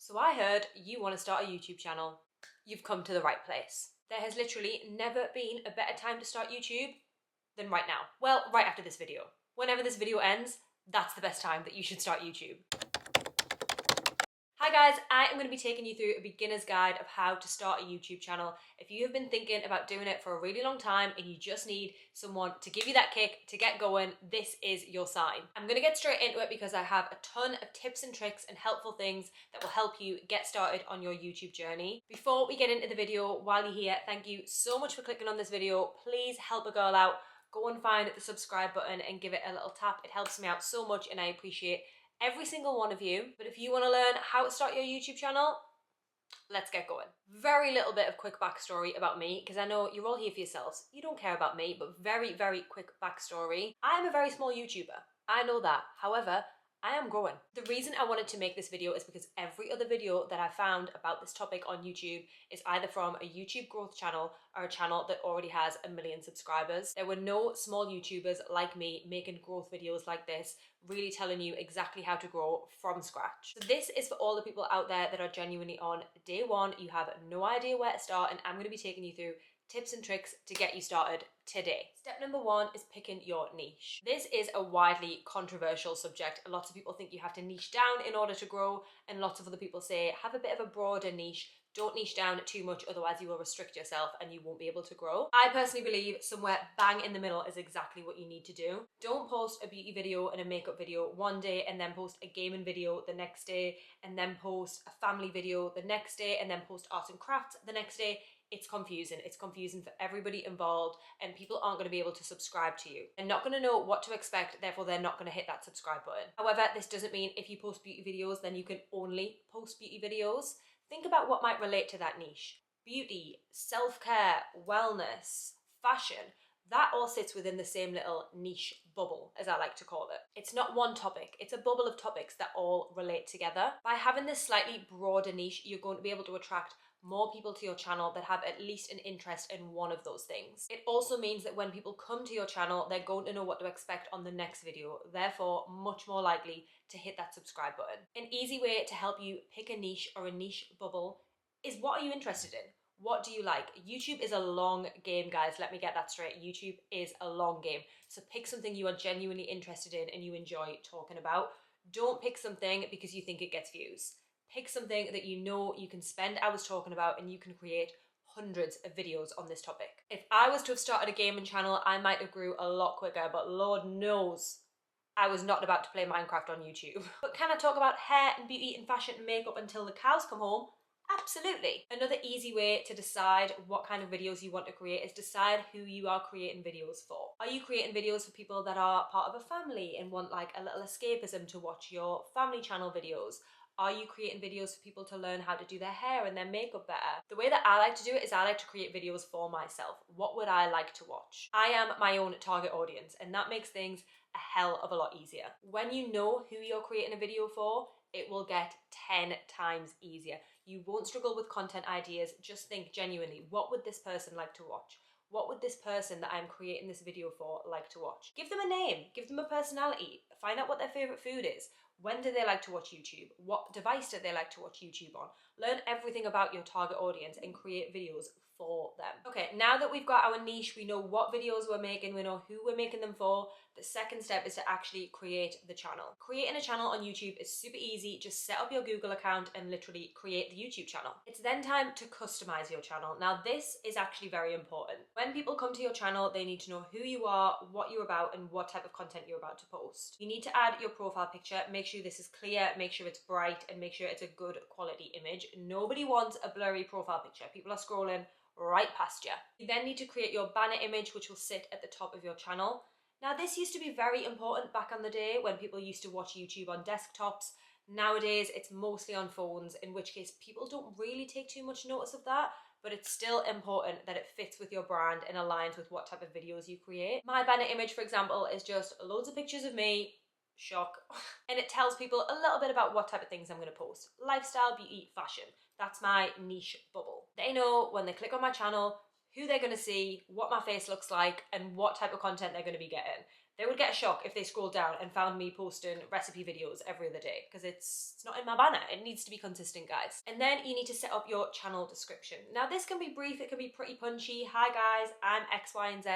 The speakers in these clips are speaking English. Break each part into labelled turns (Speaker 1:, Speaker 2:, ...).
Speaker 1: So I heard you want to start a YouTube channel. You've come to the right place. There has literally never been a better time to start YouTube than right now. Well, right after this video. Whenever this video ends, that's the best time that you should start YouTube. Hi guys, I am going to be taking you through a beginner's guide of how to start a YouTube channel. If you have been thinking about doing it for a really long time and you just need someone to give you that kick to get going, this is your sign. I'm going to get straight into it because I have a ton of tips and tricks and helpful things that will help you get started on your YouTube journey. Before we get into the video, while you're here, thank you so much for clicking on this video. Please help a girl out. Go and find the subscribe button and give it a little tap. It helps me out so much and I appreciate every single one of you. But if you want to learn how to start your YouTube channel, let's get going. Very little bit of quick backstory about me, because I know you're all here for yourselves. You don't care about me, but very, very quick backstory. I am a very small YouTuber. I know that. However, I am growing. The reason I wanted to make this video is because every other video that I found about this topic on YouTube is either from a YouTube growth channel or a channel that already has 1 million subscribers. There were no small YouTubers like me making growth videos like this, really telling you exactly how to grow from scratch. So this is for all the people out there that are genuinely on day one. You have no idea where to start, and I'm going to be taking you through tips and tricks to get you started today. Step number one is picking your niche. This is a widely controversial subject. Lots of people think you have to niche down in order to grow, and lots of other people say have a bit of a broader niche. Don't niche down too much, otherwise you will restrict yourself and you won't be able to grow. I personally believe somewhere bang in the middle is exactly what you need to do. Don't post a beauty video and a makeup video one day and then post a gaming video the next day, and then post a family video the next day, and then post arts and crafts the next day. It's confusing. It's confusing for everybody involved, and people aren't going to be able to subscribe to you. They're not going to know what to expect, therefore they're not going to hit that subscribe button. However, this doesn't mean if you post beauty videos, then you can only post beauty videos. Think about what might relate to that niche. Beauty, self-care, wellness, fashion, that all sits within the same little niche bubble, as I like to call it. It's not one topic, it's a bubble of topics that all relate together. By having this slightly broader niche, you're going to be able to attract more people to your channel that have at least an interest in one of those things. It also means that when people come to your channel, they're going to know what to expect on the next video, therefore much more likely to hit that subscribe button. An easy way to help you pick a niche or a niche bubble is, what are you interested in? What do you like? YouTube is a long game, guys. Let me get that straight. YouTube is a long game. So pick something you are genuinely interested in and you enjoy talking about. Don't pick something because you think it gets views. Pick something that you know you can spend hours talking about and you can create hundreds of videos on this topic. If I was to have started a gaming channel, I might have grew a lot quicker, but Lord knows I was not about to play Minecraft on YouTube. But can I talk about hair and beauty and fashion and makeup until the cows come home? Absolutely. Another easy way to decide what kind of videos you want to create is decide who you are creating videos for. Are you creating videos for people that are part of a family and want like a little escapism to watch your family channel videos? Are you creating videos for people to learn how to do their hair and their makeup better? The way that I like to do it is I like to create videos for myself. What would I like to watch? I am my own target audience, and that makes things a hell of a lot easier. When you know who you're creating a video for, it will get 10 times easier. You won't struggle with content ideas. Just think genuinely, what would this person like to watch? What would this person that I'm creating this video for like to watch? Give them a name, give them a personality, find out what their favorite food is. When do they like to watch YouTube? What device do they like to watch YouTube on? Learn everything about your target audience and create videos for them. Okay, now that we've got our niche, we know what videos we're making, we know who we're making them for. The second step is to actually create the channel. Creating a channel on YouTube is super easy. Just set up your Google account and literally create the YouTube channel. It's then time to customize your channel. Now this is actually very important. When people come to your channel, they need to know who you are, what you're about, and what type of content you're about to post. You need to add your profile picture. Make sure this is clear, make sure it's bright, and make sure it's a good quality image. Nobody wants a blurry profile picture. People are scrolling right past you. You then need to create your banner image, which will sit at the top of your channel. Now this used to be very important back on the day when people used to watch YouTube on desktops. Nowadays it's mostly on phones, in which case people don't really take too much notice of that, but it's still important that it fits with your brand and aligns with what type of videos you create. My banner image, for example, is just loads of pictures of me, shock, and it tells people a little bit about what type of things I'm going to post. Lifestyle, beauty, fashion. That's my niche bubble. They know when they click on my channel who they're going to see, what my face looks like, and what type of content they're going to be getting. They would get a shock if they scrolled down and found me posting recipe videos every other day, because it's not in my banner. It needs to be consistent, guys. And then you need to set up your channel description. Now this can be brief, it can be pretty punchy. Hi guys, I'm X, Y, and Z.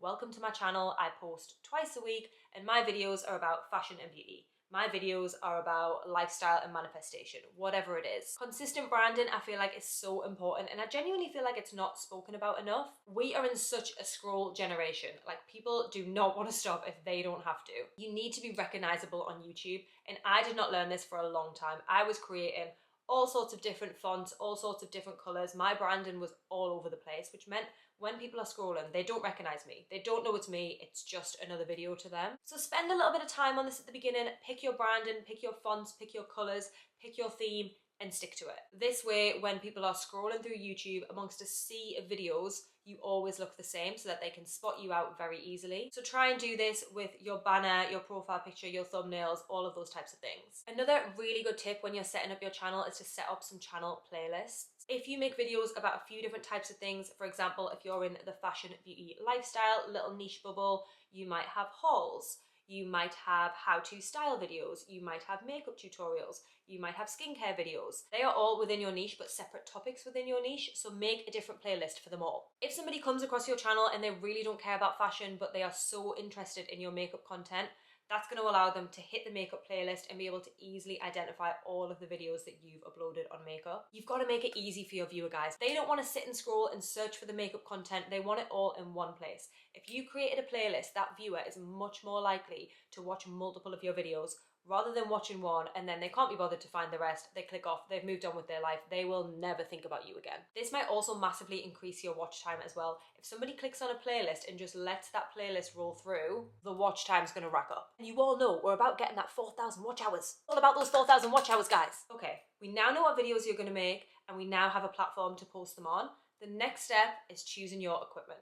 Speaker 1: Welcome to my channel. I post twice a week and my videos are about fashion and beauty. My videos are about lifestyle and manifestation, whatever it is. Consistent branding, I feel like, is so important, and I genuinely feel like it's not spoken about enough. We are in such a scroll generation. Like, people do not want to stop if they don't have to. You need to be recognizable on YouTube, and I did not learn this for a long time. I was creating all sorts of different fonts, all sorts of different colors. My branding was all over the place, which meant when people are scrolling, they don't recognize me. They don't know it's me. It's just another video to them. So spend a little bit of time on this at the beginning. Pick your branding, pick your fonts, pick your colors, pick your theme, and stick to it. This way, when people are scrolling through YouTube amongst a sea of videos, you always look the same so that they can spot you out very easily. So try and do this with your banner, your profile picture, your thumbnails, all of those types of things. Another really good tip when you're setting up your channel is to set up some channel playlists. If you make videos about a few different types of things, for example, if you're in the fashion, beauty, lifestyle, little niche bubble, you might have hauls. You might have how-to style videos, you might have makeup tutorials, you might have skincare videos. They are all within your niche, but separate topics within your niche, so make a different playlist for them all. If somebody comes across your channel and they really don't care about fashion, but they are so interested in your makeup content, that's going to allow them to hit the makeup playlist and be able to easily identify all of the videos that you've uploaded on makeup. You've got to make it easy for your viewer, guys. They don't want to sit and scroll and search for the makeup content. They want it all in one place. If you created a playlist, that viewer is much more likely to watch multiple of your videos rather than watching one and then they can't be bothered to find the rest. They click off, they've moved on with their life. They will never think about you again. This might also massively increase your watch time as well. If somebody clicks on a playlist and just lets that playlist roll through, the watch time is going to rack up. And you all know we're about getting that 4,000 watch hours. All about those 4,000 watch hours, guys. Okay, we now know what videos you're going to make and we now have a platform to post them on. The next step is choosing your equipment.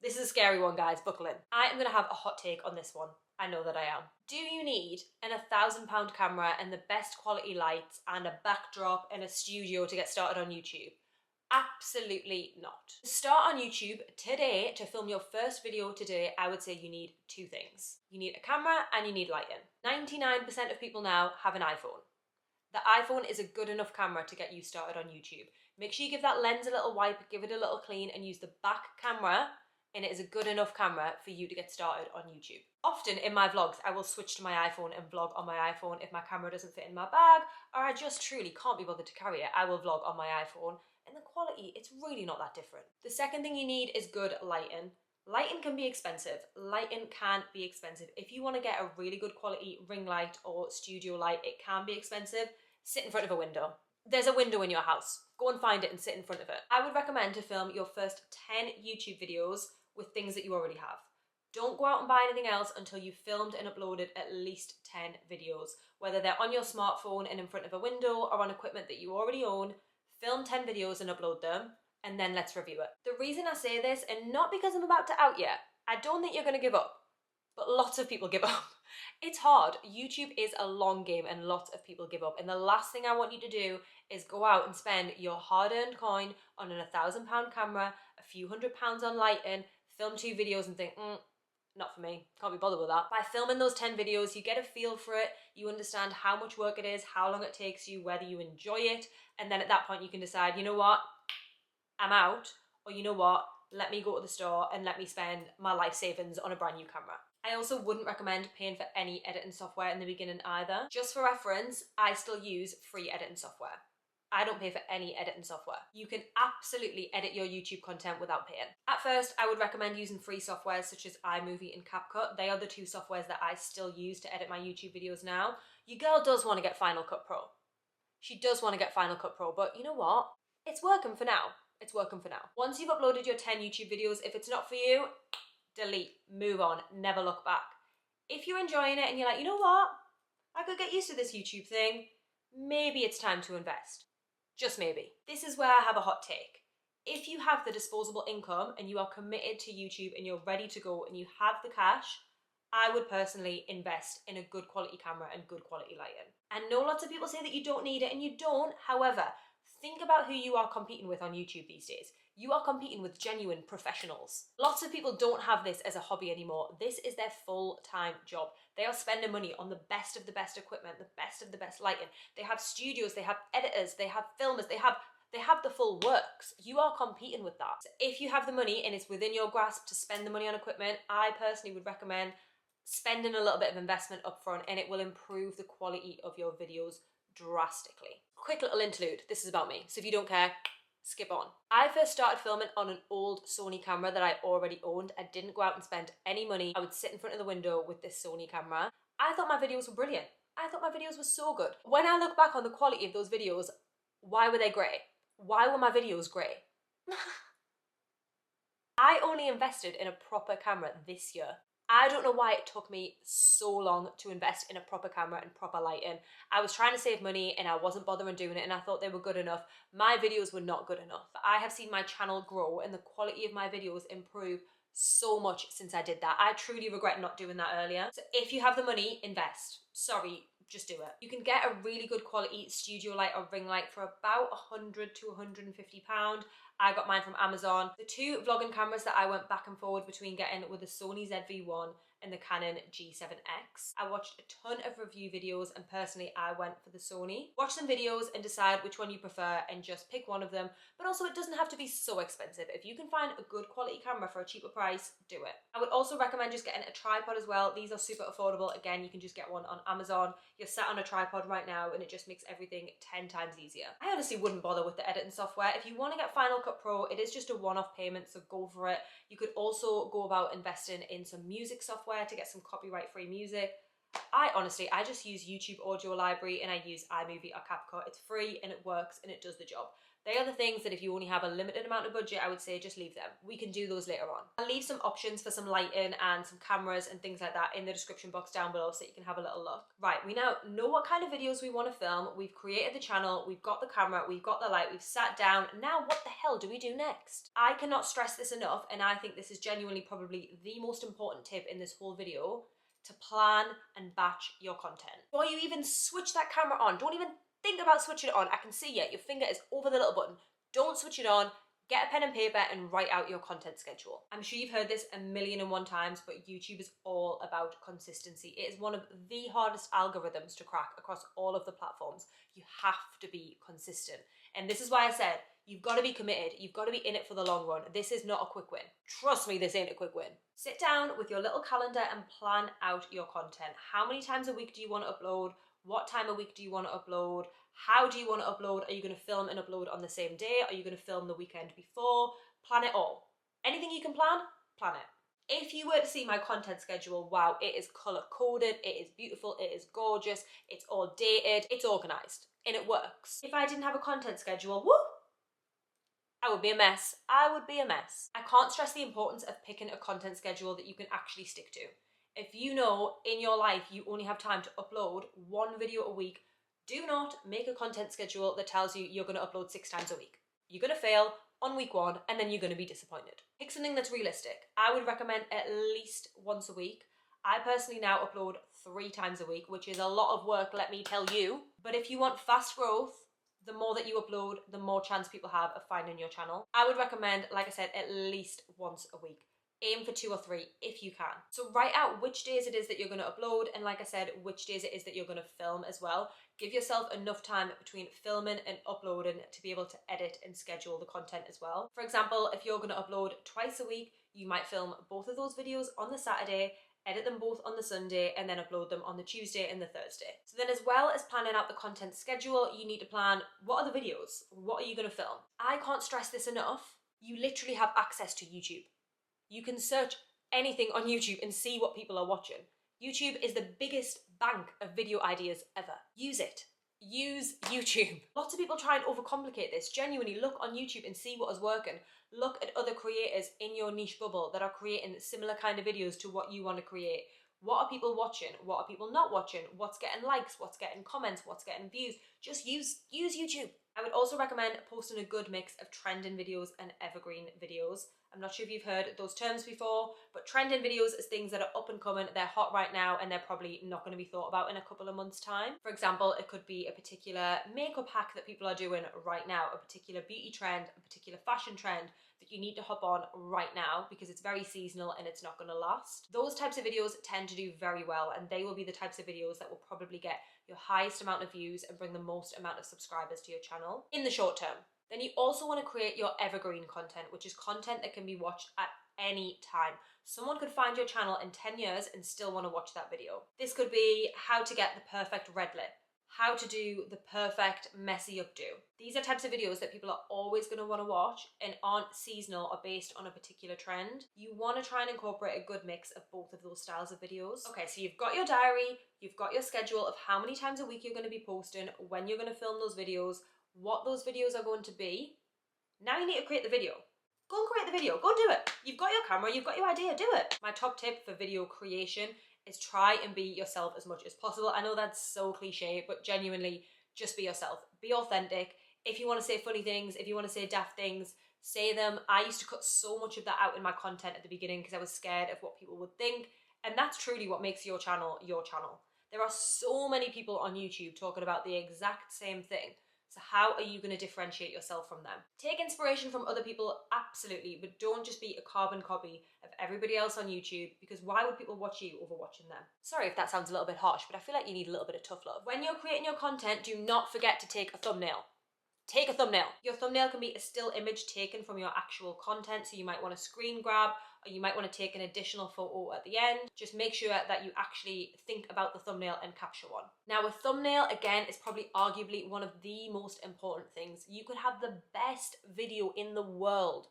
Speaker 1: This is a scary one, guys, buckle in. I am going to have a hot take on this one. I know that I am. Do you need an £1,000 camera and the best quality lights and a backdrop and a studio to get started on YouTube? Absolutely not. To start on YouTube today, to film your first video today, I would say you need two things. You need a camera and you need lighting. 99% of people now have an iPhone. The iPhone is a good enough camera to get you started on YouTube. Make sure you give that lens a little wipe, give it a little clean, and use the back camera, and it is a good enough camera for you to get started on YouTube. Often in my vlogs, I will switch to my iPhone and vlog on my iPhone if my camera doesn't fit in my bag, or I just truly can't be bothered to carry it. I will vlog on my iPhone, and the quality, it's really not that different. The second thing you need is good lighting. Lighting can be expensive. Lighting can be expensive. If you want to get a really good quality ring light or studio light, it can be expensive. Sit in front of a window. There's a window in your house. Go and find it and sit in front of it. I would recommend to film your first 10 YouTube videos with things that you already have. Don't go out and buy anything else until you've filmed and uploaded at least 10 videos. Whether they're on your smartphone and in front of a window or on equipment that you already own, film 10 videos and upload them, and then let's review it. The reason I say this, and not because I'm about to out yet, I don't think you're gonna give up, but lots of people give up. It's hard. YouTube is a long game and lots of people give up. And the last thing I want you to do is go out and spend your hard-earned coin on an £1,000 camera, a few £100 on lighting, film 2 videos and think, not for me, can't be bothered with that. By filming those 10 videos, you get a feel for it, you understand how much work it is, how long it takes you, whether you enjoy it, and then at that point you can decide, you know what, I'm out, or you know what, let me go to the store and let me spend my life savings on a brand new camera. I also wouldn't recommend paying for any editing software in the beginning either. Just for reference, I still use free editing software. I don't pay for any editing software. You can absolutely edit your YouTube content without paying. At first, I would recommend using free softwares such as iMovie and CapCut. They are the 2 softwares that I still use to edit my YouTube videos now. Your girl does want to get Final Cut Pro. She does want to get Final Cut Pro, but you know what? It's working for now. It's working for now. Once you've uploaded your 10 YouTube videos, if it's not for you, delete, move on, never look back. If you're enjoying it and you're like, you know what? I could get used to this YouTube thing, maybe it's time to invest. Just maybe. This is where I have a hot take. If you have the disposable income and you are committed to YouTube and you're ready to go and you have the cash, I would personally invest in a good quality camera and good quality lighting. I know lots of people say that you don't need it, and you don't. However, think about who you are competing with on YouTube these days. You are competing with genuine professionals. Lots of people don't have this as a hobby anymore. This is their full-time job. They are spending money on the best of the best equipment, the best of the best lighting. They have studios, they have editors, they have filmers, they have the full works. You are competing with that. So if you have the money and it's within your grasp to spend the money on equipment, I personally would recommend spending a little bit of investment upfront, and it will improve the quality of your videos drastically. Quick little interlude. This is about me. So if you don't care, skip on. I first started filming on an old Sony camera that I already owned. I didn't go out and spend any money. I would sit in front of the window with this Sony camera. I thought my videos were brilliant. I thought my videos were so good. When I look back on the quality of those videos, why were they grey? Why were my videos grey? I only invested in a proper camera this year. I don't know why it took me so long to invest in a proper camera and proper lighting. I was trying to save money and I wasn't bothering doing it, and I thought they were good enough. My videos were not good enough. I have seen my channel grow and the quality of my videos improve so much since I did that. I truly regret not doing that earlier. So if you have the money, invest. Sorry, just do it. You can get a really good quality studio light or ring light for about £100 to £150. I got mine from Amazon. The two vlogging cameras that I went back and forward between getting were the Sony ZV-1 and the Canon G7X. I watched a ton of review videos, and personally I went for the Sony. Watch some videos and decide which one you prefer and just pick one of them, but also it doesn't have to be so expensive. If you can find a good quality camera for a cheaper price, do it. I would also recommend just getting a tripod as well. These are super affordable. Again, you can just get one on Amazon. You're sat on a tripod right now and it just makes everything 10 times easier. I honestly wouldn't bother with the editing software. If you want to get Final Cut Pro, it is just a one-off payment, so go for it. You could also go about investing in some music software to get some copyright-free music. I just use YouTube Audio Library and I use iMovie or CapCut. It's free and it works and it does the job. They are the things that if you only have a limited amount of budget, I would say just leave them. We can do those later on. I'll leave some options for some lighting and some cameras and things like that in the description box down below so you can have a little look. Right, we now know what kind of videos we want to film. We've created the channel, we've got the camera, we've got the light, we've sat down. Now what the hell do we do next? I cannot stress this enough, and I think this is genuinely probably the most important tip in this whole video: to plan and batch your content. Before you even switch that camera on, don't even think about switching it on. I can see it, your finger is over the little button. Don't switch it on. Get a pen and paper and write out your content schedule. I'm sure you've heard this 1,000,001 times, but YouTube is all about consistency. It is one of the hardest algorithms to crack across all of the platforms. You have to be consistent. And this is why I said, you've got to be committed. You've got to be in it for the long run. This is not a quick win. Trust me, this ain't a quick win. Sit down with your little calendar and plan out your content. How many times a week do you want to upload? What time a week do you want to upload? How do you want to upload? Are you going to film and upload on the same day? Are you going to film the weekend before? Plan it all. Anything you can plan it. If you were to see my content schedule, wow, it is color coded, it is beautiful, it is gorgeous, it's all dated, it's organized, and it works. If I didn't have a content schedule, woo, I would be a mess. I would be a mess. I can't stress the importance of picking a content schedule that you can actually stick to. If you know in your life you only have time to upload one video a week, do not make a content schedule that tells you you're going to upload 6 times a week. You're going to fail on week 1 and then you're going to be disappointed. Pick something that's realistic. I would recommend at least once a week. I personally now upload 3 times a week, which is a lot of work, let me tell you. But if you want fast growth, the more that you upload, the more chance people have of finding your channel. I would recommend, like I said, at least once a week. Aim for 2 or 3 if you can. So write out which days it is that you're going to upload, and like I said, which days it is that you're going to film as well. Give yourself enough time between filming and uploading to be able to edit and schedule the content as well. For example, if you're going to upload twice a week, you might film both of those videos on the Saturday, edit them both on the Sunday, and then upload them on the Tuesday and the Thursday. So then, as well as planning out the content schedule, you need to plan, what are the videos? What are you going to film? I can't stress this enough. You literally have access to YouTube. You can search anything on YouTube and see what people are watching. YouTube is the biggest bank of video ideas ever. Use it. Use YouTube. Lots of people try and overcomplicate this. Genuinely look on YouTube and see what is working. Look at other creators in your niche bubble that are creating similar kind of videos to what you want to create. What are people watching? What are people not watching? What's getting likes? What's getting comments? What's getting views? Just use YouTube. I would also recommend posting a good mix of trending videos and evergreen videos. I'm not sure if you've heard those terms before, but trending videos is things that are up and coming, they're hot right now, and they're probably not going to be thought about in a couple of months' time. For example, it could be a particular makeup hack that people are doing right now, a particular beauty trend, a particular fashion trend that you need to hop on right now because it's very seasonal and it's not going to last. Those types of videos tend to do very well, and they will be the types of videos that will probably get your highest amount of views and bring the most amount of subscribers to your channel in the short term. Then you also want to create your evergreen content, which is content that can be watched at any time. Someone could find your channel in 10 years and still want to watch that video. This could be how to get the perfect red lip, how to do the perfect messy updo. These are types of videos that people are always going to want to watch and aren't seasonal or based on a particular trend. You want to try and incorporate a good mix of both of those styles of videos. Okay, so you've got your diary, you've got your schedule of how many times a week you're going to be posting, when you're going to film those videos, what those videos are going to be. Now you need to create the video. Go and create the video. Go do it. You've got your camera, you've got your idea, do it. My top tip for video creation is try and be yourself as much as possible. I know that's so cliche, but genuinely just be yourself. Be authentic. If you want to say funny things, if you want to say daft things, say them. I used to cut so much of that out in my content at the beginning because I was scared of what people would think. And that's truly what makes your channel your channel. There are so many people on YouTube talking about the exact same thing. So how are you going to differentiate yourself from them? Take inspiration from other people, absolutely, but don't just be a carbon copy of everybody else on YouTube, because why would people watch you over watching them? Sorry if that sounds a little bit harsh, but I feel like you need a little bit of tough love. When you're creating your content, do not forget to take a thumbnail. Take a thumbnail. Your thumbnail can be a still image taken from your actual content, so you might want to screen grab, or you might want to take an additional photo at the end. Just make sure that you actually think about the thumbnail and capture one. Now, a thumbnail, again, is probably arguably one of the most important things. You could have the best video in the world,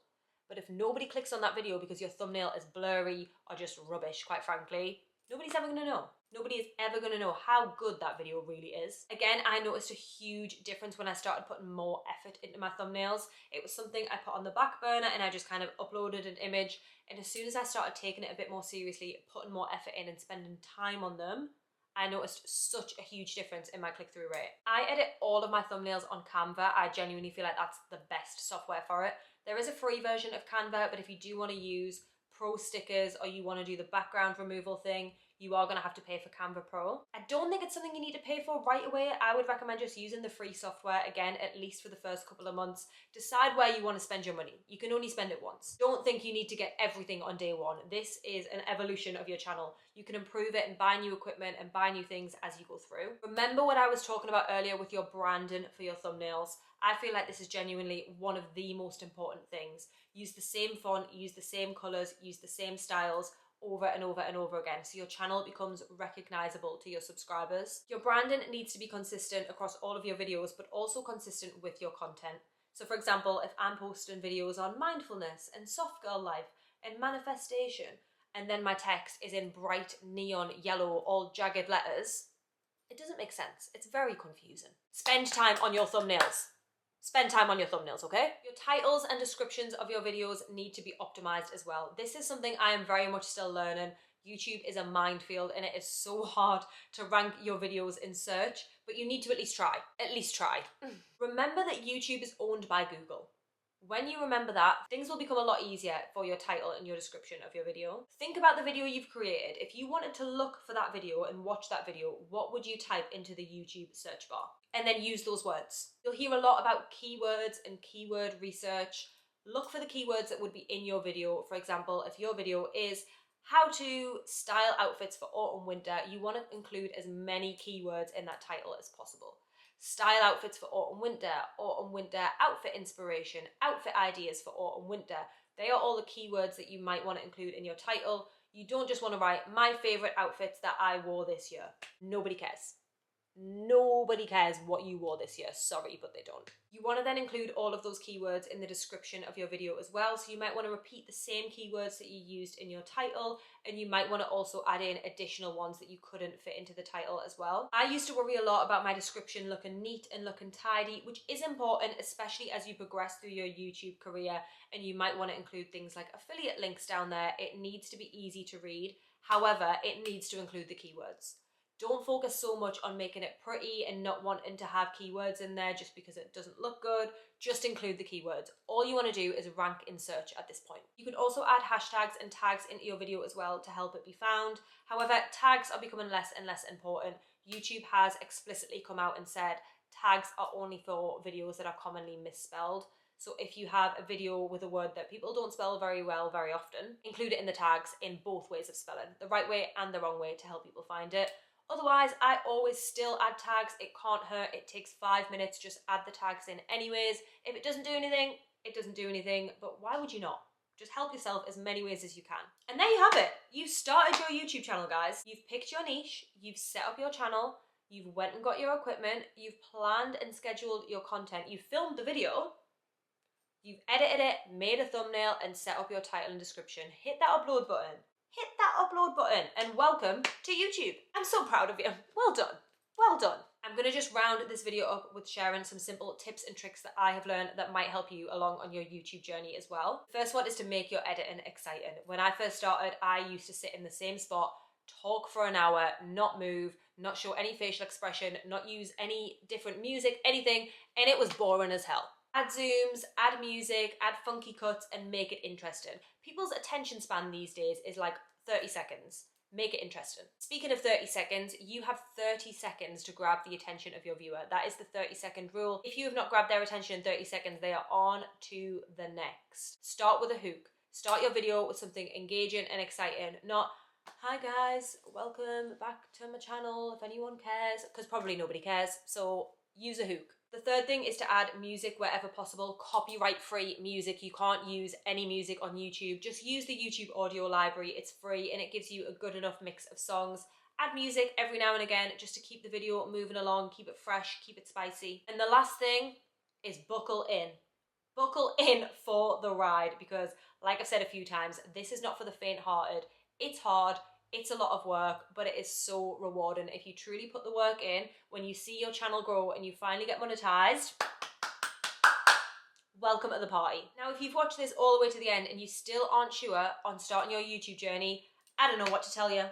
Speaker 1: but if nobody clicks on that video because your thumbnail is blurry or just rubbish, quite frankly, nobody's ever going to know. Nobody is ever going to know how good that video really is. Again, I noticed a huge difference when I started putting more effort into my thumbnails. It was something I put on the back burner and I just kind of uploaded an image. And as soon as I started taking it a bit more seriously, putting more effort in and spending time on them, I noticed such a huge difference in my click-through rate. I edit all of my thumbnails on Canva. I genuinely feel like that's the best software for it. There is a free version of Canva, but if you do want to use pro stickers or you want to do the background removal thing, you are going to have to pay for Canva Pro. I don't think it's something you need to pay for right away. I would recommend just using the free software, again, at least for the first couple of months. Decide where you want to spend your money. You can only spend it once. Don't think you need to get everything on day one. This is an evolution of your channel. You can improve it and buy new equipment and buy new things as you go through. Remember what I was talking about earlier with your branding for your thumbnails? I feel like this is genuinely one of the most important things. Use the same font, use the same colors, use the same styles over and over and over again, so your channel becomes recognizable to your subscribers. Your branding needs to be consistent across all of your videos, but also consistent with your content. So for example, if I'm posting videos on mindfulness and soft girl life and manifestation, and then my text is in bright neon yellow, all jagged letters, it doesn't make sense. It's very confusing. Spend time on your thumbnails. Spend time on your thumbnails, okay? Your titles and descriptions of your videos need to be optimized as well. This is something I am very much still learning. YouTube is a minefield and it is so hard to rank your videos in search, but you need to at least try. At least try. Remember that YouTube is owned by Google. When you remember that, things will become a lot easier for your title and your description of your video. Think about the video you've created. If you wanted to look for that video and watch that video, what would you type into the YouTube search bar? And then use those words. You'll hear a lot about keywords and keyword research. Look for the keywords that would be in your video. For example, if your video is how to style outfits for autumn winter, you want to include as many keywords in that title as possible. Style outfits for autumn winter outfit inspiration, outfit ideas for autumn winter. They are all the keywords that you might want to include in your title. You don't just want to write my favorite outfits that I wore this year. Nobody cares. Nobody cares what you wore this year. Sorry, but they don't. You want to then include all of those keywords in the description of your video as well. So you might want to repeat the same keywords that you used in your title, and you might want to also add in additional ones that you couldn't fit into the title as well. I used to worry a lot about my description looking neat and looking tidy, which is important, especially as you progress through your YouTube career, and you might want to include things like affiliate links down there. It needs to be easy to read. However, it needs to include the keywords. Don't focus so much on making it pretty and not wanting to have keywords in there just because it doesn't look good. Just include the keywords. All you want to do is rank in search at this point. You could also add hashtags and tags into your video as well to help it be found. However, tags are becoming less and less important. YouTube has explicitly come out and said tags are only for videos that are commonly misspelled. So if you have a video with a word that people don't spell very well very often, include it in the tags in both ways of spelling, the right way and the wrong way, to help people find it. Otherwise, I always still add tags. It can't hurt. It takes 5 minutes. Just add the tags in anyways. If it doesn't do anything, it doesn't do anything. But why would you not? Just help yourself as many ways as you can. And there you have it. You started your YouTube channel, guys. You've picked your niche. You've set up your channel. You've went and got your equipment. You've planned and scheduled your content. You've filmed the video. You've edited it, made a thumbnail, and set up your title and description. Hit that upload button. Hit that upload button and welcome to YouTube. I'm so proud of you. Well done. Well done. I'm going to just round this video up with sharing some simple tips and tricks that I have learned that might help you along on your YouTube journey as well. The first one is to make your editing exciting. When I first started, I used to sit in the same spot, talk for an hour, not move, not show any facial expression, not use any different music, anything, and it was boring as hell. Add zooms, add music, add funky cuts, and make it interesting. People's attention span these days is like 30 seconds. Make it interesting. Speaking of 30 seconds, you have 30 seconds to grab the attention of your viewer. That is the 30-second rule. If you have not grabbed their attention in 30 seconds, they are on to the next. Start with a hook. Start your video with something engaging and exciting, not, hi guys, welcome back to my channel, if anyone cares, because probably nobody cares, so use a hook. The third thing is to add music wherever possible, copyright-free music. You can't use any music on YouTube. Just use the YouTube audio library. It's free and it gives you a good enough mix of songs. Add music every now and again just to keep the video moving along, keep it fresh, keep it spicy. And the last thing is buckle in. Buckle in for the ride because, like I've said a few times, this is not for the faint-hearted. It's hard. It's a lot of work, but it is so rewarding. If you truly put the work in, when you see your channel grow and you finally get monetized, welcome to the party. Now, if you've watched this all the way to the end and you still aren't sure on starting your YouTube journey, I don't know what to tell you.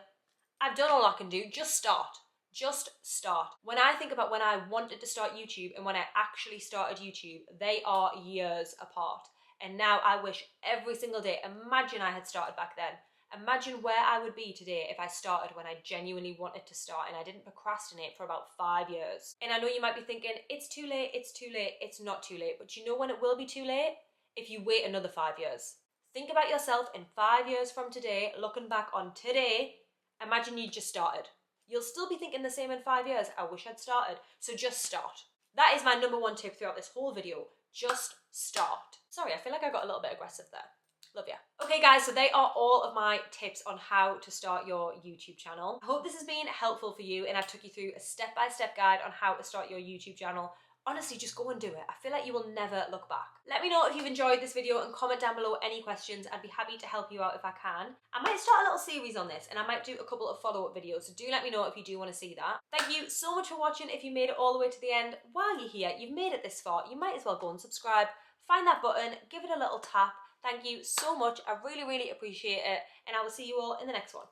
Speaker 1: I've done all I can do. Just start. Just start. When I think about when I wanted to start YouTube and when I actually started YouTube, they are years apart. And now I wish every single day, imagine I had started back then. Imagine where I would be today if I started when I genuinely wanted to start and I didn't procrastinate for about 5 years. And I know you might be thinking, it's too late, it's too late. It's not too late. But you know when it will be too late? If you wait another 5 years. Think about yourself in 5 years from today, looking back on today. Imagine you just started. You'll still be thinking the same in 5 years. I wish I'd started. So just start. That is my number one tip throughout this whole video. Just start. Sorry, I feel like I got a little bit aggressive there. Love ya. Okay guys, so they are all of my tips on how to start your YouTube channel. I hope this has been helpful for you and I've took you through a step-by-step guide on how to start your YouTube channel. Honestly, just go and do it. I feel like you will never look back. Let me know if you've enjoyed this video and comment down below any questions. I'd be happy to help you out if I can. I might start a little series on this and I might do a couple of follow-up videos, so do let me know if you do want to see that. Thank you so much for watching. If you made it all the way to the end, while you're here, you've made it this far, you might as well go and subscribe. Find that button, give it a little tap. Thank you so much. I really, really appreciate it. And I will see you all in the next one.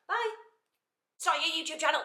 Speaker 1: Bye. Start your YouTube channel.